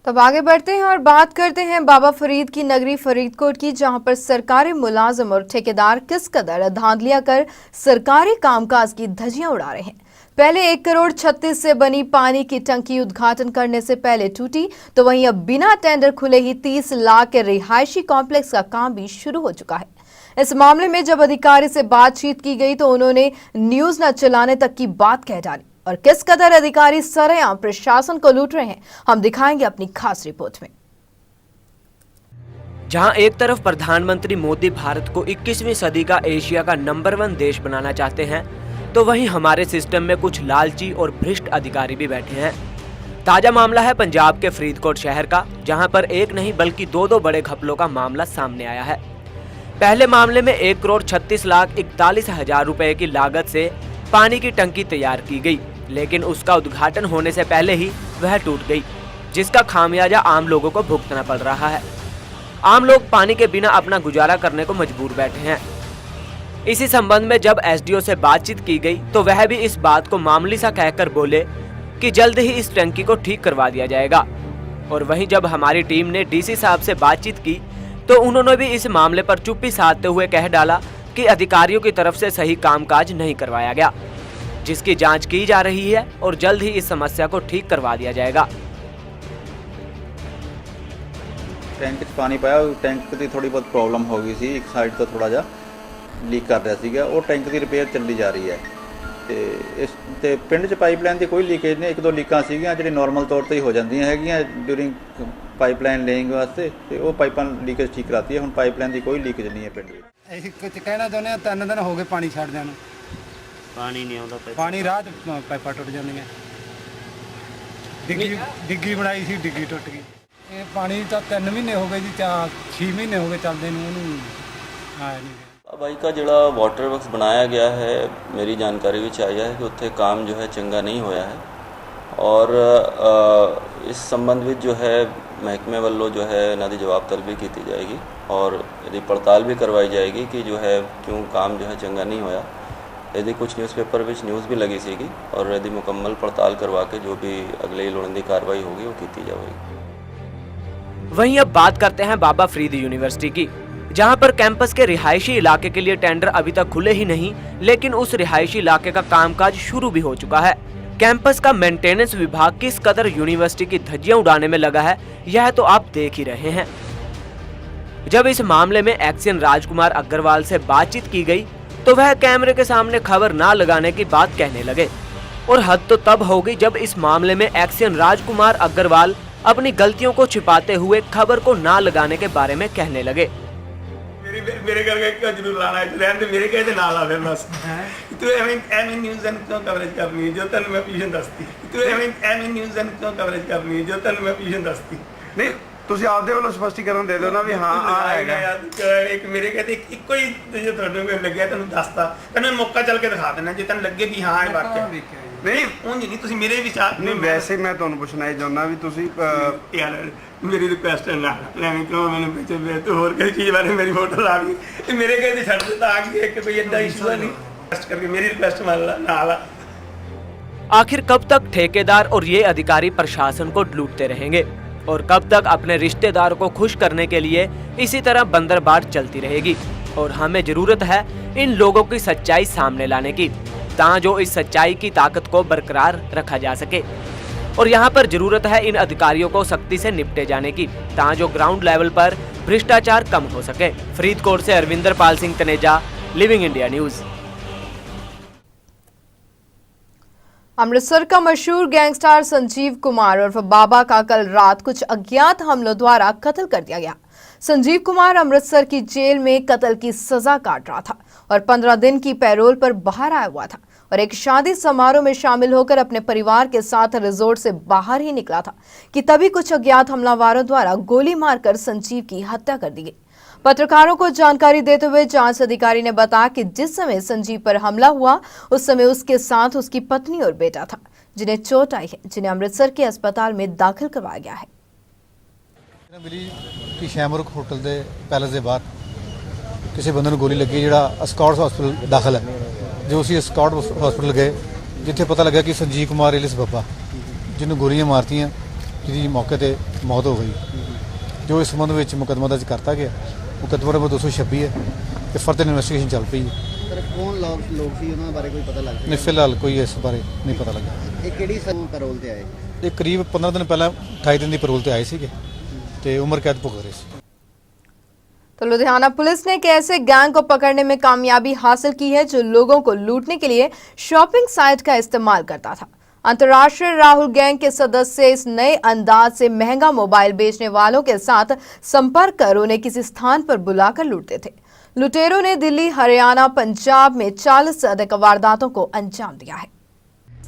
तब आगे बढ़ते हैं और बात करते हैं बाबा फरीद की नगरी फरीदकोट की, जहां पर सरकारी मुलाजिम और ठेकेदार किस कदर धांधलियां कर सरकारी कामकाज की धज्जियां उड़ा रहे हैं। पहले 1,36 से बनी पानी की टंकी उद्घाटन करने से पहले टूटी, तो वहीं अब बिना टेंडर खुले ही 30 लाख के रिहायशी कॉम्प्लेक्स का काम भी शुरू हो चुका है। इस मामले में जब अधिकारी से बातचीत की गई तो उन्होंने न्यूज न चलाने तक की बात कह डाली। और किस कदर अधिकारी सरेआम प्रशासन को लूट रहे हैं, हम दिखाएंगे अपनी खास रिपोर्ट में। जहां एक तरफ प्रधानमंत्री मोदी भारत को 21वीं सदी का एशिया का नंबर 1 देश बनाना चाहते हैं, तो वहीं हमारे सिस्टम में कुछ लालची और भ्रष्ट अधिकारी भी बैठे हैं। ताजा मामला है पंजाब के फरीदकोट शहर का, जहां पर एक नहीं बल्कि दो बड़े घपलों का मामला सामने आया है। पहले मामले में 1,36,41,000 रुपए की लागत से पानी की टंकी तैयार की गई, लेकिन उसका उद्घाटन होने से पहले ही वह टूट गई, जिसका खामियाजा आम लोगों को भुगतना पड़ रहा है। आम लोग पानी के बिना अपना गुजारा करने को मजबूर बैठे हैं। इसी संबंध में जब एसडीओ से बातचीत की गई तो वह भी इस बात को मामूली सा कहकर बोले कि जल्द ही इस टंकी को ठीक करवा दिया जाएगा। और वहीं जब हमारी टीम ने डीसी साहब से बातचीत की तो उन्होंने भी इस मामले पर चुप्पी साधते हुए कह डाला कि अधिकारियों की तरफ से सही कामकाज नहीं करवाया गया, जिसकी जांच की जा रही है और जल्द ही इस समस्या को ठीक करवा दिया जाएगा। टैंक च पानी पाया, टैंक की थोड़ी बहुत प्रॉब्लम हो गई सी, एक साइड तो थोड़ा जा लीक कर रहा ਸੀਗਾ, ਉਹ ਟੈਂਕ ਦੀ ਰਿਪੇਅਰ ਚੱਲੀ ਜਾ ਰਹੀ ਹੈ ਤੇ ਇਸ ਤੇ ਪਿੰਡ 'ਚ ਪਾਈਪਲਾਈਨ ਦੀ ਕੋਈ ਲੀਕੇਜ ਨਹੀਂ। ਇੱਕ ਦੋ ਲੀਕਾਂ ਸੀਗੀਆਂ ਜਿਹੜੇ ਨਾਰਮਲ ਤੌਰ ਤੇ ਹੀ ਹੋ ਜਾਂਦੀਆਂ ਹੈਗੀਆਂ ਡਿਊਰਿੰਗ ਪਾਈਪਲਾਈਨ ਲੇਇੰਗ ਵਾਸਤੇ, ਤੇ ਉਹ ਪਾਈਪਾਂ ਲੀਕੇਜ ਠੀਕ ਕਰਾਤੀ ਹੈ। ਹੁਣ ਪਾਈਪਲਾਈਨ ਦੀ ਕੋਈ ਲੀਕੇਜ ਨਹੀਂ ਹੈ ਪਿੰਡ ਵਿੱਚ। ਅਸੀਂ ਕੁਝ ਕਹਿਣਾ ਚਾਹੁੰਦੇ ਹਾਂ, 3 ਦਿਨ ਹੋ ਗਏ ਪਾਣੀ ਛੱਡਦਿਆਂ ਨੂੰ, ਪਾਣੀ ਨਹੀਂ ਆਉਂਦਾ। ਪਾਣੀ ਰਾਹ 'ਚ ਪਾਈਪਾਂ ਟੁੱਟ ਜਾਂਦੀਆਂ। ਡਿੱਗੀ ਬਣਾਈ ਸੀ, ਡਿੱਗੀ ਟੁੱਟ ਗਈ। ਇਹ ਪਾਣੀ ਤਾਂ 3 ਮਹੀਨੇ ਹੋ ਗਏ ਜੀ, 6 ਮਹੀਨੇ ਹੋ ਗਏ ਚੱਲਦੇ ਨੂੰ, ਉਹਨੂੰ ਆਇਆ ਨਹੀਂ। ਬਾਈ का ਜਿਹੜਾ ਵਾਟਰ ਵਰਕਸ ਬਣਾਇਆ ਗਿਆ ਹੈ, ਮੇਰੀ ਜਾਣਕਾਰੀ ਵਿੱਚ ਆਇਆ ਹੈ ਕਿ ਉੱਥੇ ਕੰਮ ਜੋ ਹੈ ਚੰਗਾ ਨਹੀਂ ਹੋਇਆ ਹੈ ਔਰ ਇਸ ਸੰਬੰਧ ਵਿੱਚ ਜੋ ਹੈ ਮਹਿਕਮੇ ਵੱਲੋਂ ਜੋ ਹੈ ਇਹਨਾਂ ਦੀ ਜਵਾਬ ਤਲਬੀ ਕੀਤੀ ਜਾਏਗੀ ਔਰ ਇਹਦੀ ਪੜਤਾਲ ਵੀ ਕਰਵਾਈ ਜਾਏਗੀ ਕਿ ਜੋ ਹੈ ਕਿਉਂ ਕੰਮ ਜੋ ਹੈ ਚੰਗਾ ਨਹੀਂ ਹੋਇਆ। ਇਹਦੀ ਕੁਝ ਨਿਊਜ਼ਪੇਪਰ ਵਿੱਚ ਨਿਊਜ਼ ਵੀ ਲੱਗੀ ਸੀਗੀ ਔਰ ਇਹਦੀ ਮੁਕੰਮਲ ਪੜਤਾਲ ਕਰਵਾ ਕੇ जो भी अगली लोड़ींदी कार्रवाई होगी वो की जाएगी। वहीं अब बात करते हैं बाबा फरीद यूनिवर्सिटी की, जहां पर कैंपस के रिहायशी इलाके के लिए टेंडर अभी तक खुले ही नहीं, लेकिन उस रिहायशी इलाके का कामकाज शुरू भी हो चुका है। कैंपस का मेंटेनेंस विभाग किस कदर यूनिवर्सिटी की धज्जियां उड़ाने में लगा है, यह तो आप देख ही रहे हैं। जब इस मामले में एक्सियन राजकुमार अग्रवाल से बातचीत की गई तो वह कैमरे के सामने खबर ना लगाने की बात कहने लगे। और हद तो तब हो गई जब इस मामले में एक्सियन राजकुमार अग्रवाल अपनी गलतियों को छिपाते हुए खबर को ना लगाने के बारे में कहने लगे। मेरे घर का क्यों जरूर लाना है, रहने दे, मेरे कहते ना ला फिर बस तू एवं न्यूज़ एंड क्यों कवरेज करनी है जो तन मैं पीछे दसती, तू एवं न्यूज़ एंड क्यों कवरेज करनी है जो तन मैं पीछे दसती। नहीं ਤੁਸੀਂ ਆਪਦੇ ਵੱਲੋਂ ਸਪਸ਼ਟੀਕਰਨ ਦੇ ਦਿਓ ਨਾ ਵੀ ਹਾਂ ਆ ਹੈਗਾ ਯਾਰ। ਇੱਕ ਮੇਰੇ ਕਹਿੰਦੇ ਇੱਕੋ ਹੀ ਜੇ ਤੁਹਾਨੂੰ ਲੱਗਿਆ ਤੁਹਾਨੂੰ ਦੱਸਦਾ, ਤੈਨੂੰ ਮੌਕਾ ਚੱਲ ਕੇ ਦਿਖਾ ਦੇਣਾ ਜੇ ਤੈਨੂੰ ਲੱਗੇ ਵੀ ਹਾਂ ਇਹ ਵਾਕਿਆ ਨਹੀਂ ਉਂਝ ਨਹੀਂ। ਤੁਸੀਂ ਮੇਰੇ ਵਿਚਾਰ ਨਹੀਂ, ਵੈਸੇ ਮੈਂ ਤੁਹਾਨੂੰ ਪੁੱਛਣਾ ਇਹ ਚਾਹੁੰਦਾ ਵੀ ਤੁਸੀਂ ਯਾਰ ਮੇਰੀ ਰਿਕੁਐਸਟ ਹੈ ਨਾ ਲੈਣੀ ਕਿਉਂ ਮੈਨੂੰ ਪਿੱਛੇ ਵੇ ਤੂੰ ਹੋਰ ਕਿਸੇ ਚੀਜ਼ ਬਾਰੇ ਮੇਰੀ ਫੋਟੋ ਲਾ ਲਈ ਤੇ ਮੇਰੇ ਕਹਿੰਦੇ ਛੱਡ ਦਿੱਤਾ ਆ ਕੇ ਕਿ ਕੋਈ ਏਦਾਂ ਇਸ਼ੂ ਨਹੀਂ। ਰਿਕੁਐਸਟ करके मेरी रिक्वेस्ट मान ला ना ला। आखिर कब तक ठेकेदार और ये अधिकारी प्रशासन को लूटते रहेंगे और कब तक अपने रिश्तेदारों को खुश करने के लिए इसी तरह बंदरबाट चलती रहेगी। और हमें जरूरत है इन लोगों की सच्चाई सामने लाने की, ताकि जो इस सच्चाई की ताकत को बरकरार रखा जा सके। और यहाँ पर जरूरत है इन अधिकारियों को सख्ती से निपटे जाने की, ताकि जो ग्राउंड लेवल पर भ्रष्टाचार कम हो सके। फरीदकोट से Arvinder Pal Singh Taneja, living India news. Amritsar का मशहूर गैंगस्टर संजीव कुमार उर्फ बाबा का कल रात कुछ अज्ञात हमलों द्वारा कत्ल कर दिया गया। संजीव कुमार अमृतसर की जेल में कत्ल की सजा काट रहा था और 15 दिन की पैरोल पर बाहर आया हुआ था और एक शादी समारोह में शामिल होकर अपने परिवार के साथ रिजोर्ट से बाहर ही निकला था कि तभी कुछ अज्ञात हमलावरों द्वारा गोली मारकर संजीव की हत्या कर दी गई। पत्रकारों को जानकारी देते हुए जांच अधिकारी ने बताया कि जिस समय संजीव पर हमला हुआ उस समय उसके साथ उसकी पत्नी और बेटा था, जिन्हें चोट आई है, जिन्हें अमृतसर के अस्पताल में दाखिल करवाया गया है। मिली कि शैमरुख होटल के पैलेस के बाहर किसी बंदे को गोली लगी, जिहड़ा अस्कॉट हॉस्पिटल दाखिल है। जो असीं अस्कॉट हॉस्पिटल गए, जिथे पता लगा कि संजीव कुमार एलिस बब्बा जिन्होंने गोलियां मारतियां ਜਿਹਦੀ ਮੌਕੇ ਤੇ ਮੌਤ ਹੋ ਗਈ, ਜੋ ਇਸ ਸੰਬੰਧ ਵਿੱਚ ਮੁਕੱਦਮਾ ਦਰਜ ਕਰਤਾ ਗਿਆ। ਮੁਕੱਦਮਾ ਨੰਬਰ 226 ਹੈ ਤੇ ਫਰਦਰ ਇਨਵੈਸਟੀਗੇਸ਼ਨ ਚੱਲ ਪਈ ਹੈ। ਸਰ ਕੌਣ ਲੋਕ ਸੀ, ਉਹਨਾਂ ਬਾਰੇ ਕੋਈ ਪਤਾ ਲੱਗ ਨਹੀਂ, ਫਿਲਹਾਲ ਕੋਈ ਇਸ ਬਾਰੇ ਨਹੀਂ ਪਤਾ ਲੱਗਾ। ਇਹ ਕਿਹੜੀ ਪੈਰੋਲ ਤੇ ਆਏ? ਇਹ ਕਰੀਬ 15 ਦਿਨ ਪਹਿਲਾਂ 28 ਦਿਨ ਦੀ ਪੈਰੋਲ ਤੇ ਆਏ ਸੀਗੇ ਤੇ ਉਮਰ कैद भुगत रहे थे। तो लुधियाना पुलिस ने एक ऐसे गैंग को पकड़ने में कामयाबी हासिल की है जो लोगों को लूटने के लिए शॉपिंग साइट का इस्तेमाल करता था। अंतर्राष्ट्रीय राहुल गैंग के सदस्य इस नए अंदाज से महंगा मोबाइल बेचने वालों के साथ संपर्क कर उन्हें किसी स्थान पर बुलाकर लूटते थे। लुटेरों ने दिल्ली, हरियाणा, पंजाब में 40 से अधिक वारदातों को अंजाम दिया है।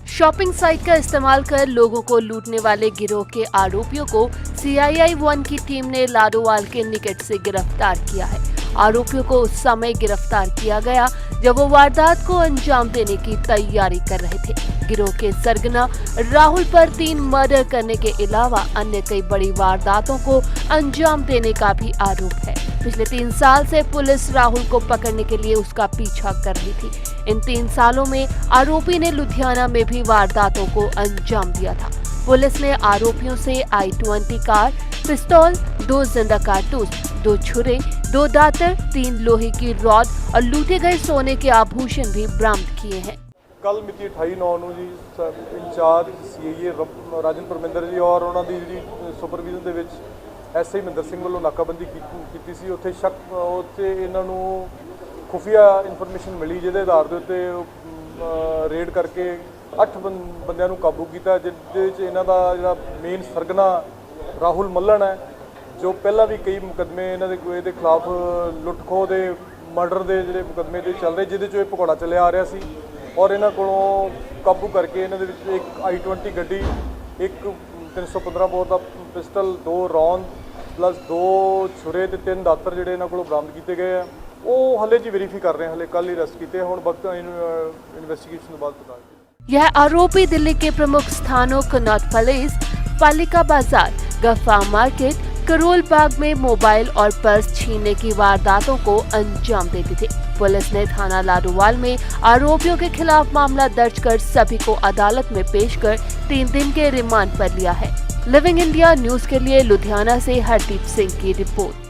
शॉपिंग साइट का इस्तेमाल कर लोगों को लूटने वाले गिरोह के आरोपियों को CII-1 की टीम ने लाडोवाल के निकट से गिरफ्तार किया है। आरोपियों को उस समय गिरफ्तार किया गया जब वो वारदात को अंजाम देने की तैयारी कर रहे थे। गिरोह के सरगना राहुल पर 3 मर्डर करने के अलावा अन्य कई बड़ी वारदातों को अंजाम देने का भी आरोप है। पिछले 3 साल से पुलिस राहुल को पकड़ने के लिए उसका पीछा कर रही थी। इन 3 सालों में आरोपी ने लुधियाना में भी वारदातों को अंजाम दिया था। पुलिस ने आरोपियों से I-20 कार, पिस्तौल, 2 जिंदा कारतूस, 2 छुरे, 2 दातर, 3 लोहे की रॉड और लूटे गए सोने के आभूषण भी बरामद किए हैं। कल मिति 28/9 जी इंचार्ज CIA राजन परमिंदर जी और उन्होंने जी सुपरविजन ਦੇ ਵਿੱਚ SI ਮਹਿੰਦਰ ਸਿੰਘ ਵੱਲੋਂ ਨਾਕਾਬੰਦੀ ਕੀਤੀ ਸੀ। ਉੱਥੇ ਸ਼ੱਕ ਉੱਥੇ ਇਹਨਾਂ ਨੂੰ ਖੁਫੀਆ ਇਨਫੋਰਮੇਸ਼ਨ ਮਿਲੀ, ਜਿਹਦੇ ਆਧਾਰ ਦੇ ਉੱਤੇ ਰੇਡ ਕਰਕੇ 8 ਬੰਦਿਆਂ ਨੂੰ ਕਾਬੂ ਕੀਤਾ, ਜਿਹਦੇ ਵਿੱਚ ਇਹਨਾਂ ਦਾ ਜਿਹੜਾ ਮੇਨ ਸਰਗਨਾ ਰਾਹੁਲ ਮੱਲਣ ਹੈ, ਜੋ ਪਹਿਲਾਂ ਵੀ ਕਈ ਮੁਕੱਦਮੇ ਇਹਨਾਂ ਦੇ ਇਹਦੇ ਖਿਲਾਫ ਲੁੱਟ ਖੋਹ ਦੇ, ਮਰਡਰ ਦੇ ਜਿਹੜੇ ਮੁਕੱਦਮੇ ਦੇ ਚੱਲ ਰਹੇ, ਜਿਹਦੇ 'ਚੋਂ ਇਹ ਭਗੌੜਾ ਚੱਲਿਆ ਆ ਰਿਹਾ ਸੀ। ਔਰ ਇਹਨਾਂ ਕੋਲੋਂ ਕਾਬੂ ਕਰਕੇ ਇਹਨਾਂ ਦੇ ਵਿੱਚ ਇੱਕ I-20 ਗੱਡੀ, ਇੱਕ 315 ਬੋਰ ਦਾ ਪਿਸਟਲ, 2 ਰੌਂਦ ਪਲੱਸ 2 ਛੁਰੇ ਤੇ 3 ਦਾਤਰ ਜਿਹੜੇ ਇਹਨਾਂ ਕੋਲੋਂ ਬਰਾਮਦ ਕੀਤੇ ਗਏ ਆ। ਉਹ ਹਲੇ ਜੀ ਵੈਰੀਫਾਈ ਕਰ ਰਹੇ हैं, ਹਲੇ ਕੱਲ ਹੀ ਅਰੈਸਟ ਕੀਤੇ। ਹੁਣ ਵਕਤ ਇਨਵੈਸਟੀਗੇਸ਼ਨ ਤੋਂ ਬਾਅਦ ਪਤਾ। यह आरोपी दिल्ली के प्रमुख स्थानों कनॉट पैलेस, पालिका बाजार, गफ्फा मार्केट, करोल बाग में मोबाइल और पर्स छीनने की वारदातों को अंजाम देते थे। पुलिस ने थाना लाडोवाल में आरोपियों के खिलाफ मामला दर्ज कर सभी को अदालत में पेश कर 3 दिन के रिमांड पर लिया है। लिविंग इंडिया न्यूज के लिए लुधियाना से हरदीप सिंह की रिपोर्ट।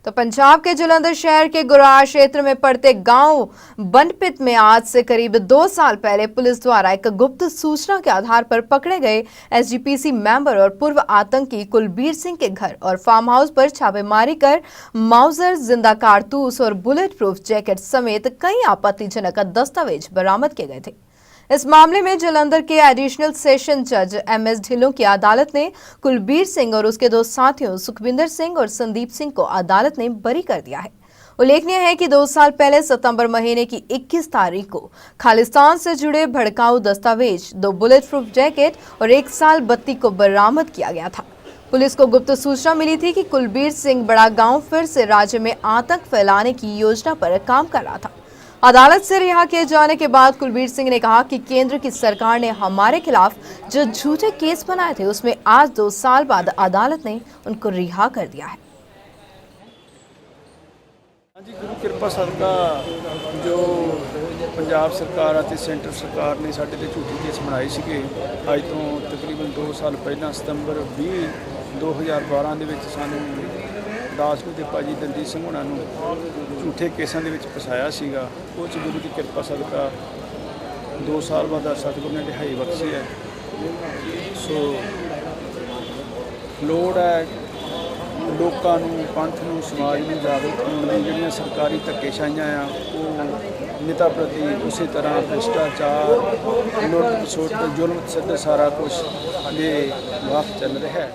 तो पंजाब के जालंधर शहर के गुरार क्षेत्र में पड़ते गांव बनपित में आज से करीब 2 साल पहले पुलिस द्वारा एक गुप्त सूचना के आधार पर पकड़े गए SGPC मेंबर और पूर्व आतंकी कुलबीर सिंह के घर और फार्म हाउस पर छापेमारी कर माउजर, जिंदा कारतूस और बुलेट प्रूफ जैकेट समेत कई आपत्तिजनक दस्तावेज बरामद किए गए थे। इस मामले में जालंधर के एडिशनल सेशन जज MS ढिल्लों की अदालत ने कुलबीर सिंह और उसके 2 साथियों सुखविंदर सिंह और संदीप सिंह को अदालत ने बरी कर दिया है। उल्लेखनीय है कि 2 साल पहले सितंबर महीने की 21 तारीख को खालिस्तान से जुड़े भड़काऊ दस्तावेज, 2 बुलेट प्रूफ जैकेट और 1 साल बत्ती को बरामद किया गया था। पुलिस को गुप्त सूचना मिली थी कि कुलबीर सिंह बड़ा गांव फिर से राज्य में आतंक फैलाने की योजना पर काम कर रहा था। अदालत से रिहा किए जाने के बाद कुलबीर सिंह ने कहा कि केंद्र की सरकार ने हमारे खिलाफ जो झूठे केस बनाए थे उसमें आज 2 साल बाद अदालत ने उनको रिहा कर दिया है। जी गुरु कृपा सदका जो पंजाब सरकार ਅਤੇ सेंटर सरकार ने साढ़े ते झूठी केस बनाए ਸੀਗੇ ਅੱਜ ਤੋਂ तकरीबन 2 साल ਪਹਿਲਾਂ ਸਤੰਬਰ 20 2012 ਦੇ ਵਿੱਚ ਸਾਨੂੰ दास ਨੂੰ ਤੇ ਭਾਜੀ ਦਲਜੀਤ ਸਿੰਘ ਹੋਣਾ ਨੂੰ ਝੂਠੇ ਕੇਸਾਂ ਦੇ ਵਿੱਚ ਫਸਾਇਆ ਸੀਗਾ। ਉਹ 'ਚ ਗੁਰੂ ਦੀ ਕਿਰਪਾ ਸਦਕਾ 2 ਸਾਲ ਬਾਅਦ ਸਤਿਗੁਰੂ ਨੇ ਰਿਹਾਈ ਬਖਸ਼ੀ ਹੈ। ਸੋ ਲੋੜ ਹੈ ਲੋਕਾਂ ਨੂੰ, ਪੰਥ ਨੂੰ, ਸਮਾਜ ਨੂੰ ਜਾਗਰੂਕ ਹੋਣ ਲਈ। ਜਿਹੜੀਆਂ ਸਰਕਾਰੀ ਧੱਕੇਸ਼ਾਹੀਆਂ ਆ ਉਹ ਨੇਤਾ ਪ੍ਰਤੀ ਉਸੇ ਤਰ੍ਹਾਂ ਭ੍ਰਿਸ਼ਟਾਚਾਰ, ਲੁੱਟ ਖਸੁੱਟ, ਜ਼ੁਲਮ ਸਿੱਧ ਸਾਰਾ ਕੁਝ ਦੇ ਵਕਤ ਚੱਲ ਰਿਹਾ है।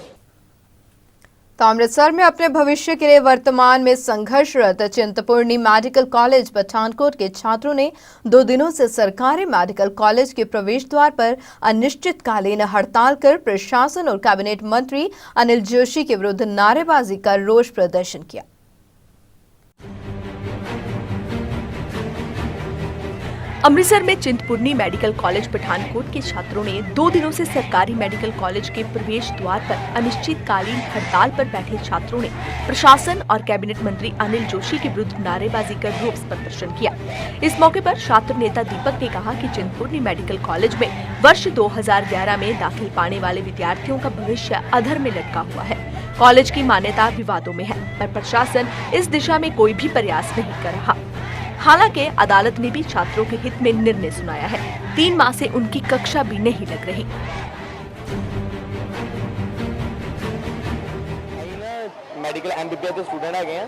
तो अमृतसर में अपने भविष्य के लिए वर्तमान में संघर्षरत चिंतपूर्णी मेडिकल कॉलेज पठानकोट के छात्रों ने 2 दिनों से सरकारी मेडिकल कॉलेज के प्रवेश द्वार पर अनिश्चितकालीन हड़ताल कर प्रशासन और कैबिनेट मंत्री अनिल जोशी के विरुद्ध नारेबाजी कर रोष प्रदर्शन किया। अमृतसर में चिंतपूर्णी मेडिकल कॉलेज पठानकोट के छात्रों ने 2 दिनों से सरकारी मेडिकल कॉलेज के प्रवेश द्वार पर अनिश्चितकालीन हड़ताल पर बैठे छात्रों ने प्रशासन और कैबिनेट मंत्री अनिल जोशी के विरुद्ध नारेबाजी कर रोष प्रदर्शन किया। इस मौके पर छात्र नेता दीपक ने कहा कि चिंतपूर्णी मेडिकल कॉलेज में वर्ष 2011 में दाखिल पाने वाले विद्यार्थियों का भविष्य अधर में लटका हुआ है। कॉलेज की मान्यता विवादों में है, पर प्रशासन इस दिशा में कोई भी प्रयास नहीं कर रहा। हालांकि अदालत ने भी छात्रों के हित में निर्णय सुनाया है। 3 माह से उनकी कक्षा भी नहीं लग रही। ਮੈਡੀਕਲ ਐਮਬੀਬੀਐਸ ਦੇ ਸਟੂਡੈਂਟ ਹੈਗੇ ਆ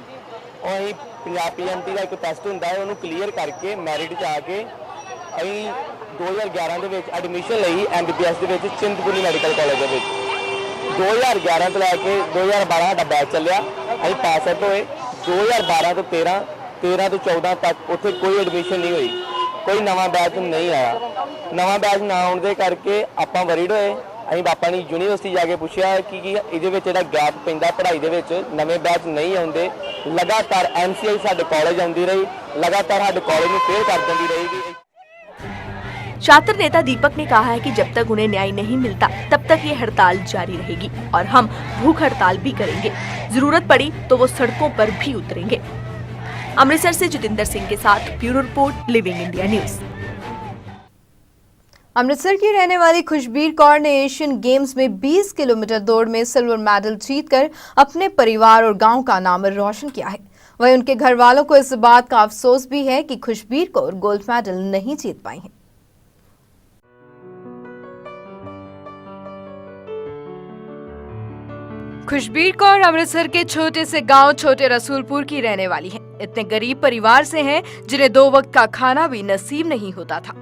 ਔਰ ਅਸੀਂ ਪੰਜਾਬ ਪੀਐਮਟੀ ਦਾ ਇੱਕ ਟੈਸਟ ਹੁੰਦਾ ਹੈ ਉਹਨੂੰ ਕਲੀਅਰ ਕਰਕੇ ਮੈਰਿਟ 'ਚ ਆ ਕੇ ਅਸੀਂ 2011 ਦੇ ਵਿੱਚ ਐਡਮਿਸ਼ਨ ਲਈ ਐਮਬੀਬੀਐਸ ਦੇ ਵਿੱਚ ਚਿੰਤਪੁਰਨੀ ਮੈਡੀਕਲ ਕਾਲਜ ਦੇ ਵਿੱਚ 2011 ਤੋਂ ਲੈ ਕੇ 2012 ਸਾਡਾ ਬੈਚ ਚੱਲਿਆ ਅਸੀਂ ਪਾਸ ਆਊਟ ਹੋਏ 2012 ਤੋਂ 13 ਤੋਂ 14 ਤੱਕ ਉੱਥੇ ਕੋਈ ਐਡਮਿਸ਼ਨ ਨਹੀਂ ਹੋਈ ਕੋਈ ਨਵਾਂ ਬੈਚ ਨਹੀਂ ਆਇਆ ਨਵਾਂ ਬੈਚ ਨਾ ਆਉਣ ਦੇ ਕਰਕੇ ਆਪਾਂ ਵਰੀਡ ਹੋਏ ਅਸੀਂ ਬਾਪਾ ਨੇ ਯੂਨੀਵਰਸਿਟੀ ਜਾ ਕੇ ਪੁੱਛਿਆ ਕਿ ਇਹਦੇ ਵਿੱਚ ਜਿਹੜਾ ਗੈਪ ਪੈਂਦਾ ਪੜ੍ਹਾਈ ਦੇ ਵਿੱਚ ਨਵੇਂ ਬੈਚ ਨਹੀਂ ਆਉਂਦੇ ਲਗਾਤਾਰ ਐਮਸੀਆਈ ਸਾਡੇ ਕਾਲਜ ਆਉਂਦੀ ਰਹੀ लगातार ਸਾਡੇ ਕਾਲਜ ਨੂੰ ਫੇਲ ਕਰ ਦਿੰਦੀ ਰਹੇਗੀ। छात्र नेता दीपक ने कहा है कि जब तक उन्हें न्याय नहीं मिलता तब तक ये हड़ताल जारी रहेगी और हम भूख हड़ताल भी करेंगे, जरूरत पड़ी तो वो सड़कों पर भी उतरेंगे। अमृतसर से जितेंद्र सिंह के साथ bureau report, living India news. Amritsar की रहने वाली खुशबीर कौर ने एशियन गेम्स में 20 किलोमीटर दौड़ में सिल्वर मेडल जीतकर अपने परिवार और गांव का नाम रोशन किया है। वहीं उनके घर वालों को इस बात का अफसोस भी है कि खुशबीर कौर गोल्ड मेडल नहीं जीत पाई हैं। खुशबीर कौर अमृतसर के छोटे से गांव छोटे रसूलपुर की रहने वाली है। इतने गरीब परिवार से हैं जिन्हें 2 वक्त का खाना भी नसीब नहीं होता था।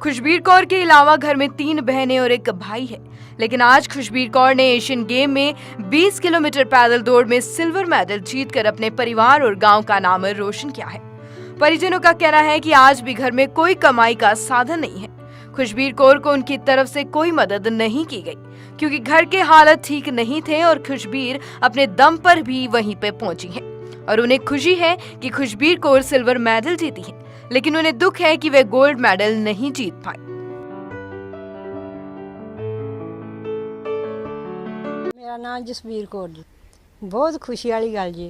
खुशबीर कौर के अलावा घर में 3 बहनें और 1 भाई है, लेकिन आज खुशबीर कौर ने एशियन गेम में 20 किलोमीटर पैदल दौड़ में सिल्वर मेडल जीतकर अपने परिवार और गांव का नाम रोशन किया है। परिजनों का कहना है कि आज भी घर में कोई कमाई का साधन नहीं है। खुशबीर कौर को उनकी तरफ से कोई मदद नहीं की गई क्योंकि घर के हालत ठीक नहीं थे और खुशबीर अपने दम पर भी वहीं पे पहुंची है और उन्हें खुशी है कि खुशबीर कौर सिल्वर मेडल जीती है, लेकिन उन्हें दुख है कि वे गोल्ड मेडल नहीं जीत पाए। मेरा नाम जसबीर कौर जी। बहुत खुशी वाली गल जी,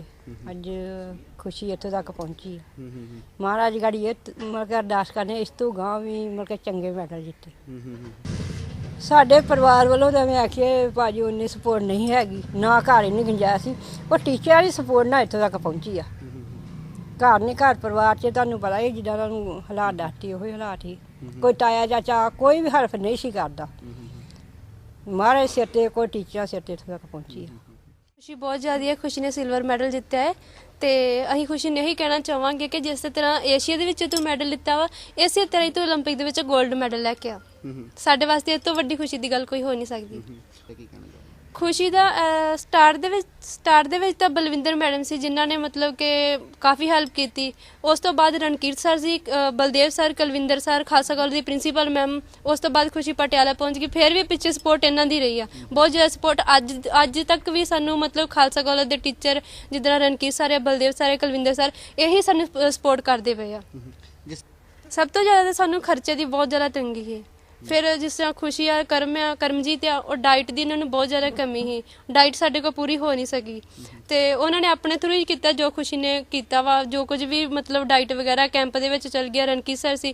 अज खुशी इत्थों तक पहुंची है। महाराज गाड़ी मतलब अरदास करने इस तो गांव भी मतलब चंगे मैडल जिते। साडे परिवार वालों तो मैं आखिए भाजी उन्नी सपोर्ट नहीं हैगी, ना घर इन्नी गुंजाइश सी और टीचर वाली सपोर्ट ना इत्थों तक पहुंची आ। घर नहीं घर परिवार च तुहानूं पता ही जिद्दां तुहानूं हालात दसती ओही हालात ही, कोई ताया चाचा कोई भी हेल्प नहीं सी करदा। महाराज सिर ते कोई टीचर सिर ते इत्थों तक पहुंची है। खुशी बहुत ज़्यादा है। खुशी ने सिल्वर मैडल जित्या है तो अं खुशी ने यही कहना चाहांगे कि जिस तरह एशिया दे विच तू मैडल लिता वा इस तरह ही तू ओलंपिक दे विच गोल्ड मैडल लैके आ। साडे वास्ते इस तो वड्डी खुशी की गल कोई हो नहीं सकती। खुशी का स्टार्ट दे विच तां बलविंदर मैडम सी जिन्हां ने मतलब कि काफ़ी हैल्प की। उस तो बाद रणकीरत सर सी, Baldev sir, Kulwinder sir, Khalsa college की प्रिंसीपल मैम। उस तो बाद खुशी पटियाला पहुंच गई। फिर भी पिछे सपोर्ट इन्हां दी रही है, बहुत ज़्यादा सपोर्ट। अज तक भी सानू मतलब खालसा कॉलेज के टीचर जिद्दां Rankirat sir, Baldev sir, Kulwinder sir यही सानू सपोर्ट करते पे आ। सब तो ज़्यादा सानू खर्चे की बहुत ज़्यादा तंगी है। फिर जिस तरह खुशी आ करमजीत आ और डाइट की इन्होंने बहुत ज़्यादा कमी ही, डाइट साढ़े को पूरी हो नहीं सकी तो उन्होंने अपने थ्रू ही किया जो खुशी ने किया वा। जो कुछ भी मतलब डाइट वगैरह कैंप के चल गया। रणकीरत सर से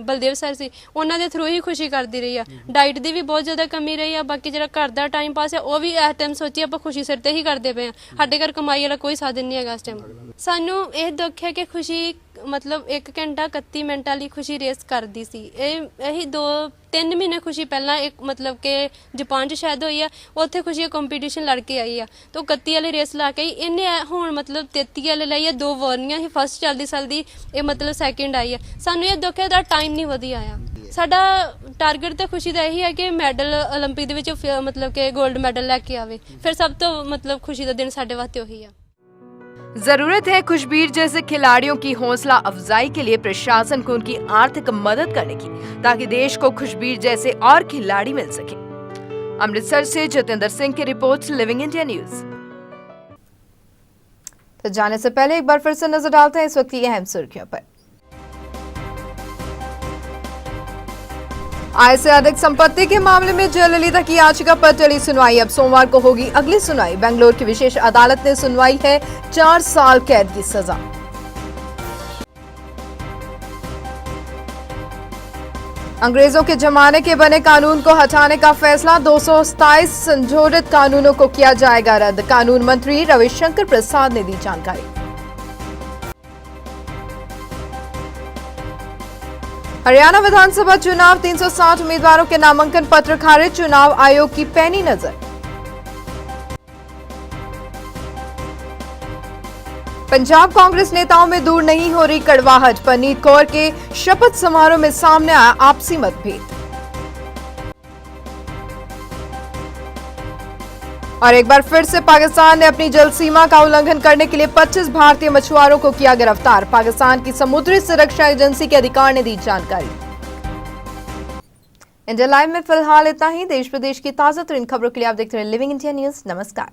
बलदेव सर से उन्होंने थ्रू ही खुशी करती रही है। डाइट की भी बहुत ज़्यादा कमी रही है। बाकी जो घर का टाइम पास है वह भी इस टाइम सोचिए आप खुशी सिर ते ही करते पे हैं। साढ़े घर कमाई वाला कोई साधन नहीं है इस टाइम। सानू यह दुख है कि खुशी मतलब 1 घंटा 31 मिनट वाली खुशी रेस करती सी। यही 2-3 महीने खुशी पहला एक मतलब कि जापान च शायद हुई है, उत्थे खुशी कंपीटीशन लड़के आई है तो 31 वाली रेस ला के इन्हें हुण मतलब 33 वाले लाई है। 2 वार्निंगां ही, फर्स्ट चलदी चलदी ये मतलब सैकेंड आई है। सानू ये दुख है दा टाइम नहीं वधी आया। साडा टारगेट तो खुशी का यही है कि मैडल ओलंपिक दे विच मतलब कि गोल्ड मैडल लैके आवे। फिर सब तो मतलब खुशी का दिन साडे वास्ते वही है। जरूरत है खुशबीर जैसे खिलाड़ियों की हौसला अफजाई के लिए प्रशासन को उनकी आर्थिक मदद करने की, ताकि देश को खुशबीर जैसे और खिलाड़ी मिल सके। अमृतसर से जितेंद्र सिंह की रिपोर्ट, लिविंग इंडिया न्यूज। तो जाने से पहले एक बार फिर से नजर डालते हैं इस वक्त की अहम सुर्खियों पर। आय से अधिक संपत्ति के मामले में जयललिता की याचिका पर टली सुनवाई। अब सोमवार को होगी अगली सुनवाई। बेंगलुरु की विशेष अदालत ने सुनवाई है 4 साल कैद की सजा। अंग्रेजों के जमाने के बने कानून को हटाने का फैसला। 227 संशोधित कानूनों को किया जाएगा रद्द। कानून मंत्री रविशंकर प्रसाद ने दी जानकारी। हरियाणा विधानसभा चुनाव 360 उम्मीदवारों के नामांकन पत्र खारिज। चुनाव आयोग की पैनी नजर। पंजाब कांग्रेस नेताओं में दूर नहीं हो रही कड़वाहट। परनीत कौर के शपथ समारोह में सामने आया आपसी मतभेद। और एक बार फिर से पाकिस्तान ने अपनी जल सीमा का उल्लंघन करने के लिए 25 भारतीय मछुआरों को किया गिरफ्तार। पाकिस्तान की समुद्री सुरक्षा एजेंसी के अधिकारी ने दी जानकारी। इंडिया लाइव में फिलहाल इतना ही। देश प्रदेश की ताजा तरीन खबरों के लिए आप देखते रहे लिविंग इंडिया न्यूज। नमस्कार।